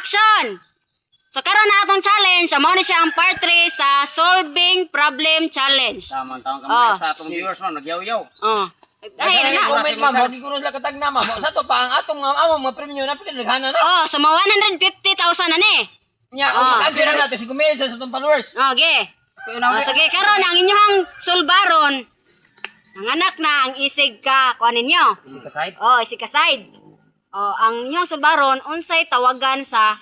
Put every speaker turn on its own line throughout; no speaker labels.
action! So karon na atong challenge, amo ni siya ang part 3 sa solving problem challenge.
Tama kami sa atong viewers man nagyaw-yaw.
Dahil na.
Comment ma'am, wag ko sila katag na ma'am. Sa to pa ang atong mga premium na pinaghanan na.
So mga 150,000 na ni.
Nya, mag-answer natin si Kumesa sa atong followers.
Okay. Sige, karon ang inyong sulbaron. Ang anak na ang isig ka kuan ninyo.
Isig ka side?
Isig ka side. Ang inyong sulbaron unsay tawagan sa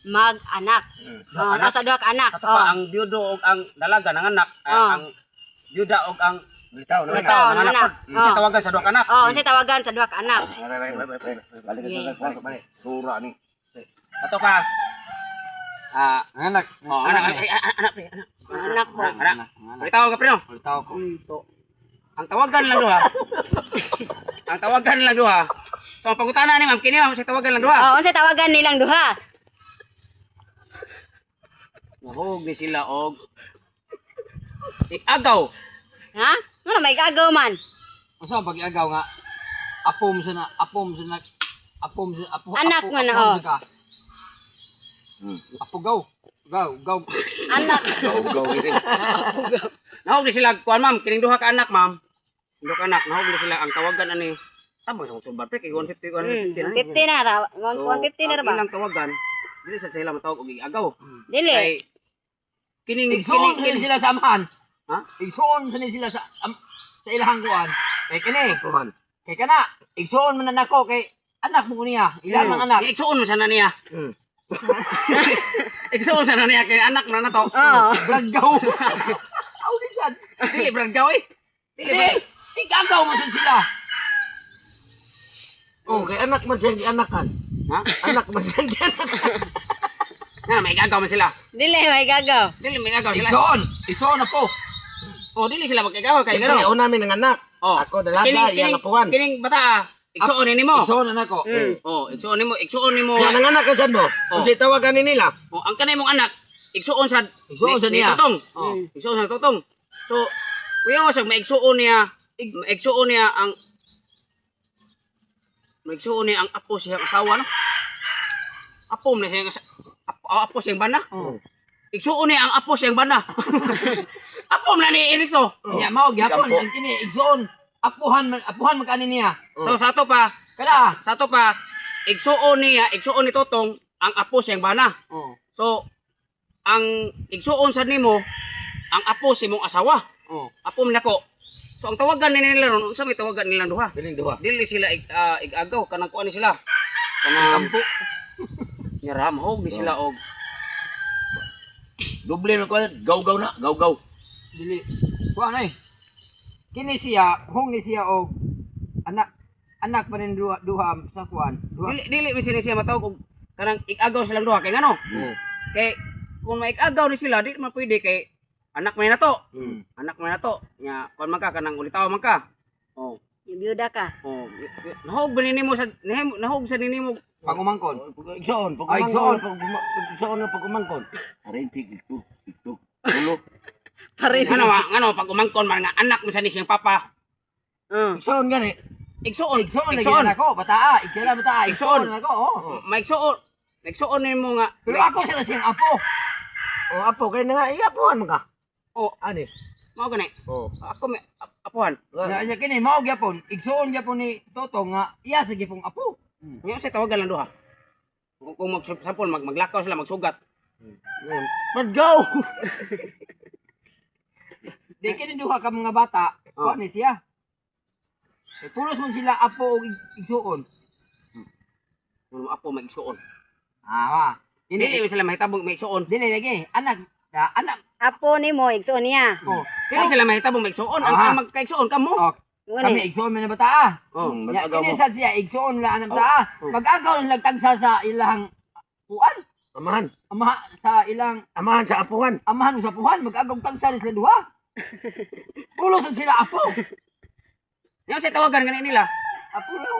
mag-anak. Sa duha ka anak.
Ato pa ang byudo ug ang dalaga ng anak, ang byuda ug ang
Litaw
ng anak. Unsay tawagan sa duha ka anak?
Unsay tawagan sa duha ka anak.
Balik. Sura ni.
Ato ka.
Anak.
Anak po.
Litaw ka pre no?
Litaw ko.
So ang tawagan lang duha. Ang tawagan lang duha. So ang pangutana ni ma'am kini ma'am sa tawagan lang duha.
Unsay tawagan nilang duha?
Mahog ni sila og agaw.
Ha? Ano may gagaw man?
Usa pag agaw nga apom sa
Anak nga na,
Apo gaw.
Anak.
Gaw rin.
Nahog ni sila kuan ma'am kining duha ka anak ma'am. Duha ka anak nahog ni sila ang tawagan ani. Tama sa sulbar pre kay 150
50 na ra. 150 na ra ba?
Ilang tawagan dili sa sila matawag og agaw.
Dili.
Kay kining
Igsoon sila sa amahan.
Ha?
Igsoon sila sa ilahang kuan. Kay kini. Kay kana. Igsoon man nako kay anak mo niya. Ilan ang anak?
Igsoon mo sana niya. Igsoon sana niya kay anak na nato.
Bragaw. Aw di sad.
Dili bragaw eh. Dili.
Igagaw mo sila.
Oh, kay anak man siya di anakan.
Ha?
Anak man siya di anakan.
Na may gagaw man sila.
Dili may gagaw.
Dili may gagaw sila.
Igsoon na po.
Dili sila magkagaw kay
Siyempre,
gano.
una namin ng anak. Ako dalaga, iyang apuan.
Kining bata igsoon nimo.
Igsoon na nako.
Igsoon nimo.
Yan ang anak ka saan mo? Kung siya tawagan ni nila.
Ang kanay mong anak igsoon sa
niya.
Totong. Igsoon sa totong. So, kuya ko may igsoon niya ang apo siyang asawa no. Apo na siyang apo siyang bana. Igsuon niya ang apo siyang bana. Apo na ni Iriso.
Nya mao gyapon ang kini igsoon. Apuhan magkani niya.
So sa to pa, igsuon ni Totong ang apo siyang bana. So ang igsuon sa nimo ang apo si mong asawa. Apo man nako. So ang tawagan nila ron, unsa may tawagan nilang duha? Dili sila igagaw kanang kuan ni sila. Kanang kampo. Nya ramhog ni sila og
Doble na ko, gaw na, gaw.
Dili. Kuan ay. Kini siya, hong ni siya og anak pa rin duha sa kuan.
dili mi siya matawag og kanang igagaw silang duha kay ngano? Kay kung maigagaw ni sila di man pwede kay anak man na to. Anak man na to. Nya kuan man ka kanang ulitaw man ka.
Biyuda ka.
Nahog ba nimo sa nahog sa nimo
Pangumangkon.
Igsoon, pag umangkon. Aray, ito. Ulo.
Ngano pag umangkon man nga anak mo sa ni siyang papa.
Igsoon gani.
Igsoon
Ako, bataa. Igsoon ako.
Maigsoon nimo nga.
Pero ako sila siyang apo.
Apo, kaya na nga, iapuhan mo ka. Ani?
Mao gani. Ako may apuhan.
Nya kini mao gyapon. Igsoon gyapon ni Totong nga iya sa gyapong apo.
Ngayon sa tawagan lang duha. Kung magsampol maglakaw sila magsugat.
Paggaw!
Di kini duha ka mga bata. Kuan ni siya. Pulos man sila apo og igsoon.
Apo maigsoon.
Dili
Dili sila mahitabong maigsoon.
lagi. Anak.
Apo nimo igsoon niya.
Dili sila mahitabong maigsoon. Ang magkaigsoon kamo.
Kami igsoon man na bata. Nya kini sa siya igsoon la ang bata. Mag-agaw lang tagsa sa ilang puan.
Amahan
Amahan
sa apuhan.
Amahan sa puhan mag-agaw tagsa sila duha. Pulos sila apo.
Ngayon sa tawagan gani nila.
Apo law.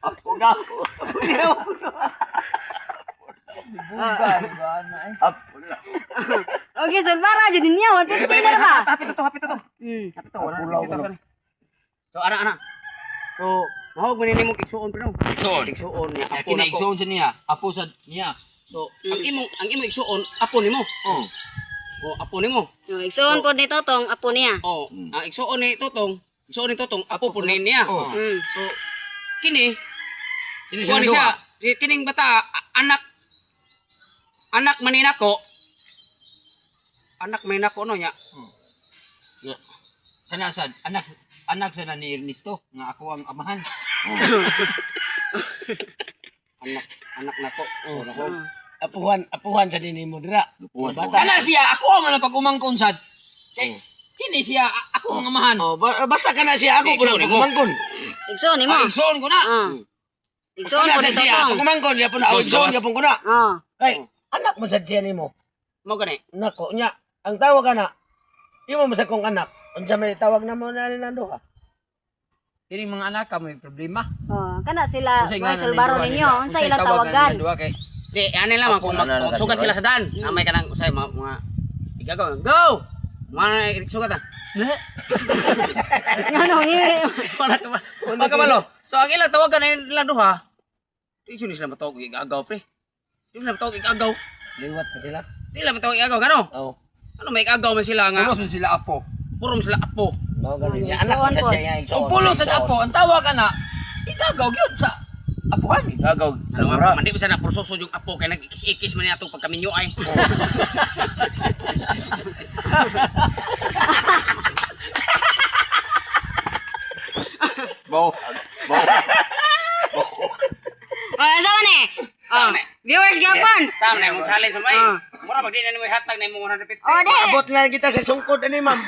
Apo gaw.
Okay, sulbara jud niya. 150 na ra ba?
Hapit to. So ana. So Mahog man nimo igsuon pre no.
Igsuon.
Igsuon niya
Kaya
apo nako.
kinaigsoon sa niya. Apo sa niya.
So ang imo igsuon apo nimo.
Oh.
O apo nimo.
Igsoon po ni Totong, apo niya.
Oh, ang igsuon ni Totong, apo po niya.
Oh.
So kini
Sino
kuha ni
duha?
siya, kining bata anak maninako. Anak maninako no nya.
Sana sad anak sana ni Ernesto nga ako ang amahan.
Anak nako. Oh, nako.
Apuhan sa dinimo dira. Bata.
Kana siya ako man pag umangkon sad. Kini siya ako ang amahan.
Oh, basta ka na siya ako
Igsoon
pula
mo.
kumangkon.
Igsoon nimo.
Igsoon ko na.
Igsoon po ni
Siya ako
Totong.
kumangkon, ya po na
Igsoon
igsoon
gawas.
ya po ko na. Kay anak mo sa siya nimo.
Mo gani.
Nako nya, ang tawag kana. Imo mo sa kong anak. Unsa may tawag na mo na nila duha?
Kini mga anak ka may problema.
Kana sila,
Unsay
mga
nga
sulbaro
nanduwa
ninyo,
nila?
unsa
Unsay
ilang
tawagan
tawagan?
nila duha kay
Di ani lang kung magsugat sila sa daan. Amay kanang usay mga igagaw. Go. Mga sugat ah.
Ngano ni?
Wala ka malo. So ang ilang tawagan nila duha. Di sila matawag igagaw pre. Di sila matawag igagaw.
Liwat na sila.
Di sila matawag igagaw kano?
Oh.
Ano may igagaw man sila nga.
pulos man sila apo.
Purom sila apo.
Mao gali niya anak mo sa siya
Ang
igsoon.
pulos sa apo, ang tawag ka na igagaw gyud sa apuhan.
Gagaw.
Ano nga, mandi mo sana prososo yung apo kaya nag-ikis-ikis man niya itong pagkaminyo ay.
Bo.
Asa man ni?
Saan
Viewers gapon.
Sama na yung challenge mo ay. Mura pag di na mo hatag na yung 150.
Di.
Abot na kita sa sungkod ani ma'am.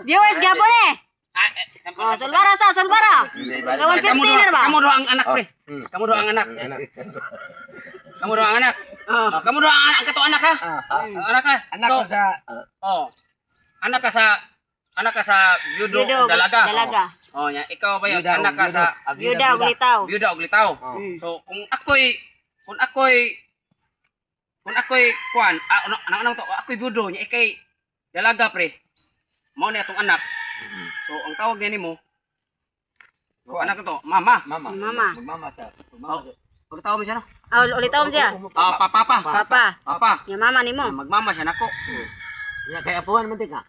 Viewers gapon ni. Sulbara sa, sulbara. Gawon 50 na ba?
Kamu doang ang anak pre. Kamu doang ang anak. Kamu doang ang anak. Kamu doang ang kato anak ha. Ang anak ka.
Anak ko sa
Anak ka sa byudo o dalaga.
Dalaga.
Oh, nya ikaw ba yun?
Byuda,
Anak ka sa
Byuda ug litaw.
byuda o litaw. So kung ako'y kuan, ano to, ako'y byudo nya ikay dalaga pre. Mao ni atong anak. So ang tawag niya nimo anak ko to, mama.
Mama.
Magmama sa.
Pag tawag mo siya no?
Litaw mo siya.
Papa.
Papa. Yung mama nimo.
Magmama siya nako.
Ya kay apuhan man ka.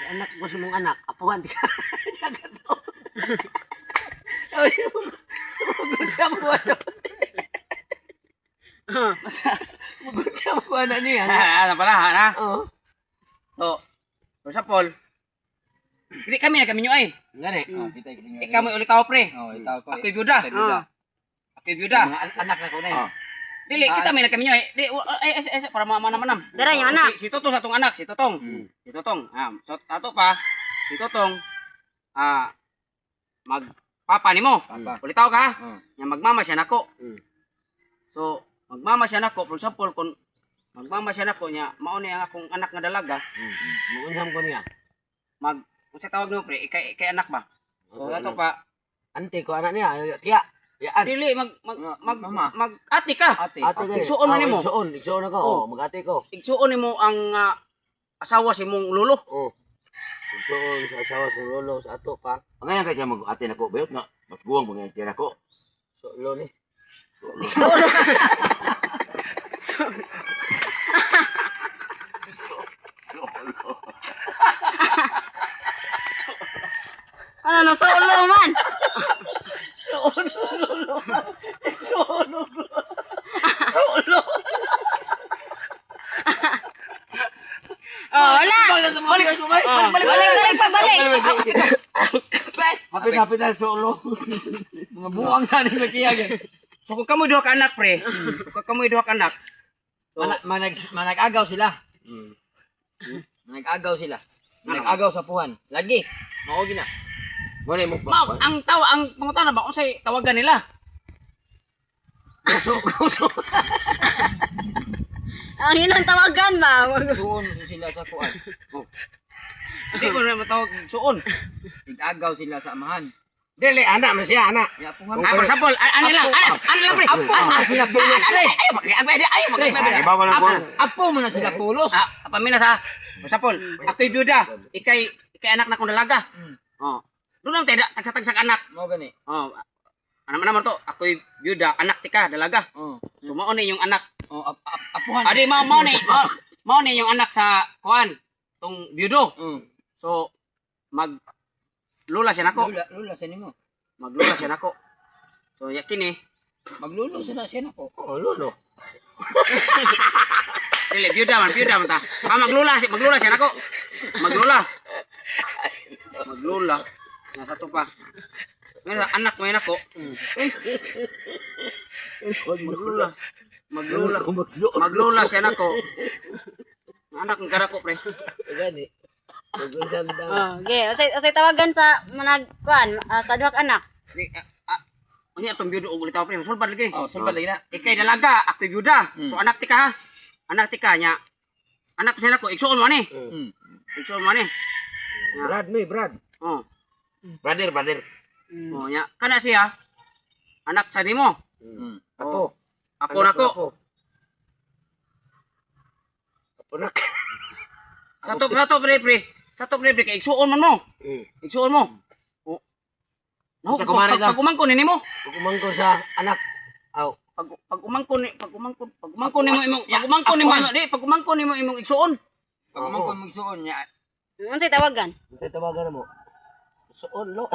Kay anak mo sa mong anak, apuhan ka. Ay, mugod siya mo ano. Mugod siya mo ano niya.
Ano pala ha?
Oo.
So, for example, hindi kami nagkaminyo ay.
Ngani.
Ikaw mo ulit tao pre.
Oh, itaw ko.
Ako'y byuda. Ako'y byuda.
Anak na ko na.
Dili, kita may nagkaminyo ay. Di, para manam-manam.
Dara yung anak.
Si Totong sa atong anak, si Totong. Si Totong. So, tato pa, si Totong, magpapa ni mo. Ulitaw ka, nga magmama siya nako. So, magmama siya nako, for example, kung magmama siya nako niya, mao ni ang akong anak nga dalaga,
Muunham ko niya.
kung sa tawag mo pre, ikay anak ba? So, tato pa,
Ante ko anak niya. Tiya. Yaan.
dili, mag-ati ka.
Ate.
Ate ko.
Igsuon na nimo.
Igsuon ako. Oh, mag-ate ko.
Igsuon ni mo ang asawa si mong lulo.
Oh. Igsuon sa asawa sa lolo sa ato pa.
Ngayon kaya siya mag-ate na ko, bayot nga, mas guwang mo ngayon siya na ko.
So lo ni.
Ano sa ulo man? Wala. Balik.
Kapit-kapit na solo.
Mga buwang na ni Lakiyag.
So, kung kamoy duha ka anak pre, kung kamoy duha ka anak,
Manag-agaw sila. Manag-agaw sila. Manag-agaw sa puhan. Lagi. Mao gina.
Wala mo
Mao, ang pangutan na ba unsay tawagan nila?
Ang inang tawagan ba?
Suon sila sa kuan.
Hindi ko na matawag suon.
Nag-agaw sila sa amahan.
Dili anak man siya anak.
Ya puhan.
For example, ano lang pre.
Sila pulos.
Iba ko lang ko.
Apo mo na sila pulos.
Pamina sa, for example, ako'y byuda, ikay anak na kong dalaga. Oh. Doon lang tayo tagsa-tagsak anak.
Mo gani.
Oh, ano naman to? Ako'y byuda, anak tika, dalaga.
Oh.
So mao ni yung anak.
Oh, apuhan.
Adi mao ni yung anak sa kuan, tong byudo. So lula siya nako.
Lula sa nimo.
Maglula siya nako. So yakin eh.
Maglulo sa siya nako.
Oh, lolo.
Dili byuda man ta. Maglula siya nako. Maglula. Nasa to pa. Ngayon, anak mo yun ako. Maglula siya nako. Anak ng karako, pre.
Gani. Pag-unsa daw.
Oh, okay. Usay tawagan sa managkuan sa duha ka anak.
Ano itong byudo ulit ako, pre? Sulbad lagi.
Oh, sulbad lagi na.
Ikay dalaga, ako'y byuda. So anak tika ha. Anak tika niya. Anak siya nako, igsuon mo ni. Igsuon mo ni.
Brad.
Oh.
Brother.
Oh, nya. Kana siya. Anak sa nimo.
Apo.
Ako nako.
Apo nak.
Sato pre. Kay igsuon man mo. Igsuon mo. Oh. No,
Sa kumare ka.
pag umangkon nimo.
Pag umangko sa anak. Aw.
Pag umangkon nimo imong igsuon.
Pag umangkon mo igsuon niya.
Unsay tawagan?
Unsay tawagan mo? Suon lo.